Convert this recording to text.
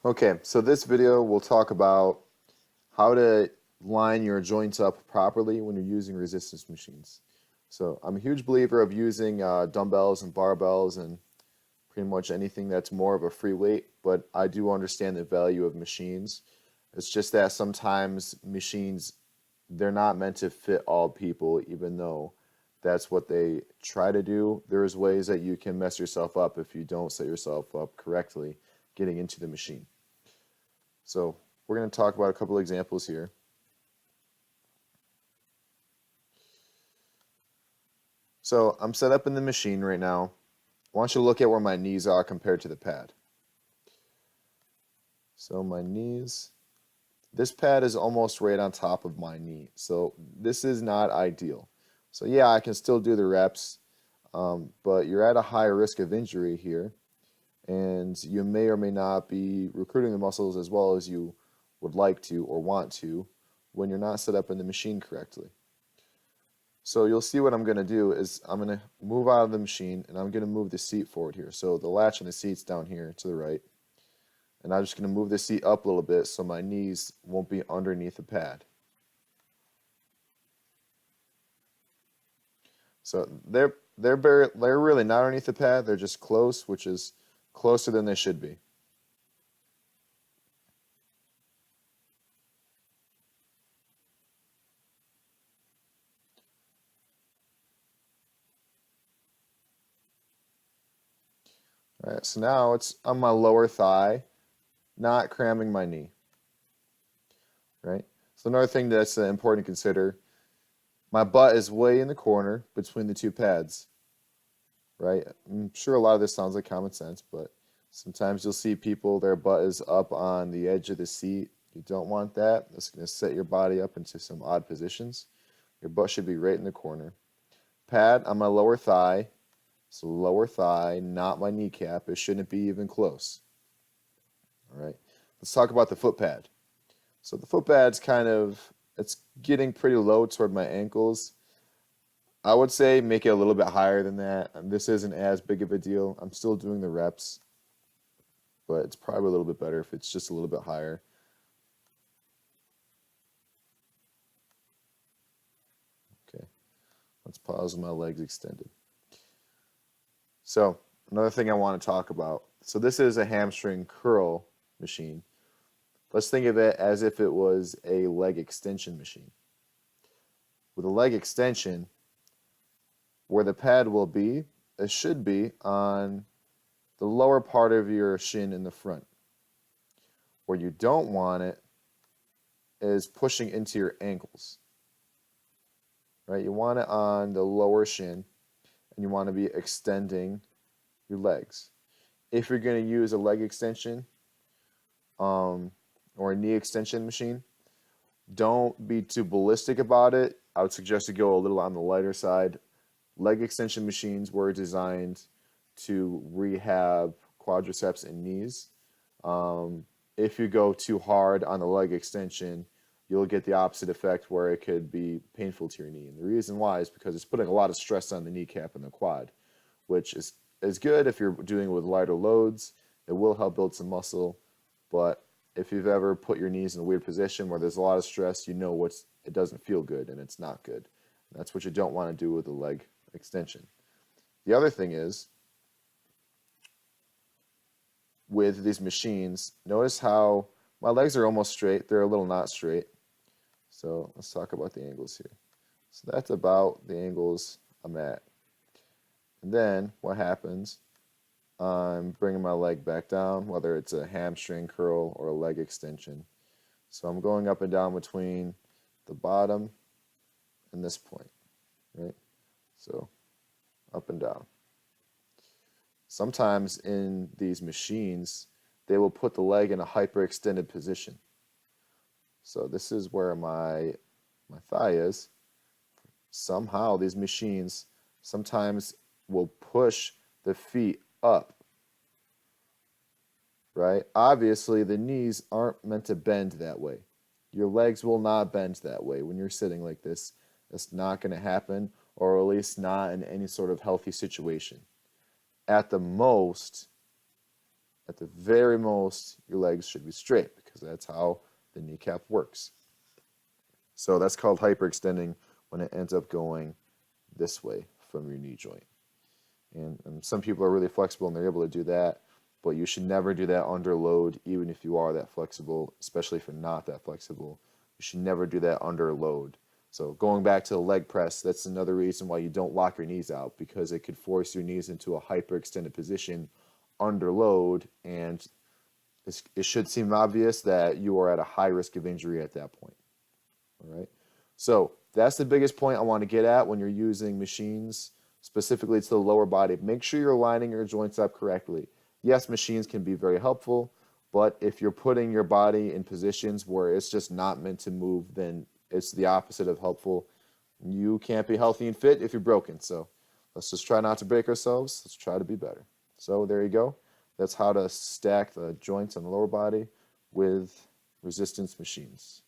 Okay, so this video will talk about how to line your joints up properly when you're using resistance machines. So I'm a huge believer of using dumbbells and barbells and pretty much anything that's more of a free weight, but I do understand the value of machines. It's just that sometimes machines, they're not meant to fit all people, even though that's what they try to do. There's ways that you can mess yourself up if you don't set yourself up correctly getting into the machine. So we're going to talk about a couple examples here. So I'm set up in the machine right now. I want you to look at where my knees are compared to the pad. So my knees, this pad is almost right on top of my knee. So this is not ideal. So yeah, I can still do the reps, but you're at a higher risk of injury here, and you may or may not be recruiting the muscles as well as you would like to or want to when you're not set up in the machine correctly. So you'll see what I'm going to do is I'm going to move out of the machine and I'm going to move the seat forward here. So the latch on the seat's down here to the right. And I'm just going to move the seat up a little bit so my knees won't be underneath the pad. So they're really not underneath the pad. They're just close, which is closer than they should be. All right, so now it's on my lower thigh, not cramming my knee. Right? So another thing that's important to consider, my butt is way in the corner between the two pads. Right? I'm sure a lot of this sounds like common sense, but sometimes you'll see people, their butt is up on the edge of the seat. You don't want that. That's going to set your body up into some odd positions. Your butt should be right in the corner. Pad on my lower thigh. So lower thigh, not my kneecap. It shouldn't be even close. All right. Let's talk about the foot pad. So the foot pad's it's getting pretty low toward my ankles. I would say make it a little bit higher than that. This isn't as big of a deal. I'm still doing the reps, but it's probably a little bit better if it's just a little bit higher. Okay, let's pause with my legs extended. So another thing I want to talk about. So this is a hamstring curl machine. Let's think of it as if it was a leg extension machine. With a leg extension, where the pad will be, it should be on the lower part of your shin in the front. Where you don't want it is pushing into your ankles. Right? You want it on the lower shin and you want to be extending your legs. If you're going to use a leg extension or a knee extension machine, don't be too ballistic about it. I would suggest you go a little on the lighter side. Leg extension machines were designed to rehab quadriceps and knees. If you go too hard on the leg extension, you'll get the opposite effect where it could be painful to your knee. And the reason why is because it's putting a lot of stress on the kneecap and the quad, which is good if you're doing it with lighter loads. It will help build some muscle, but if you've ever put your knees in a weird position where there's a lot of stress, you know it doesn't feel good and it's not good. And that's what you don't want to do with a leg extension. The other thing is, with these machines, notice how my legs are almost straight. They're a little not straight. So let's talk about the angles here. So that's about the angles I'm at. And then what happens, I'm bringing my leg back down, whether it's a hamstring curl or a leg extension. So I'm going up and down between the bottom and this point, right? So up and down. Sometimes in these machines, they will put the leg in a hyperextended position. So this is where my thigh is. Somehow these machines sometimes will push the feet up, right? Obviously, the knees aren't meant to bend that way. Your legs will not bend that way when you're sitting like this. That's not going to happen, or at least not in any sort of healthy situation. At the most, at the very most, your legs should be straight because that's how the kneecap works. So that's called hyperextending when it ends up going this way from your knee joint. And some people are really flexible and they're able to do that, but you should never do that under load, even if you are that flexible, especially if you're not that flexible. You should never do that under load. So going back to the leg press, that's another reason why you don't lock your knees out, because it could force your knees into a hyperextended position under load, and it should seem obvious that you are at a high risk of injury at that point. All right. So that's the biggest point I want to get at when you're using machines, specifically to the lower body. Make sure you're lining your joints up correctly. Yes, machines can be very helpful, but if you're putting your body in positions where it's just not meant to move, then it's the opposite of helpful. You can't be healthy and fit if you're broken. So let's just try not to break ourselves. Let's try to be better. So there you go. That's how to stack the joints on the lower body with resistance machines.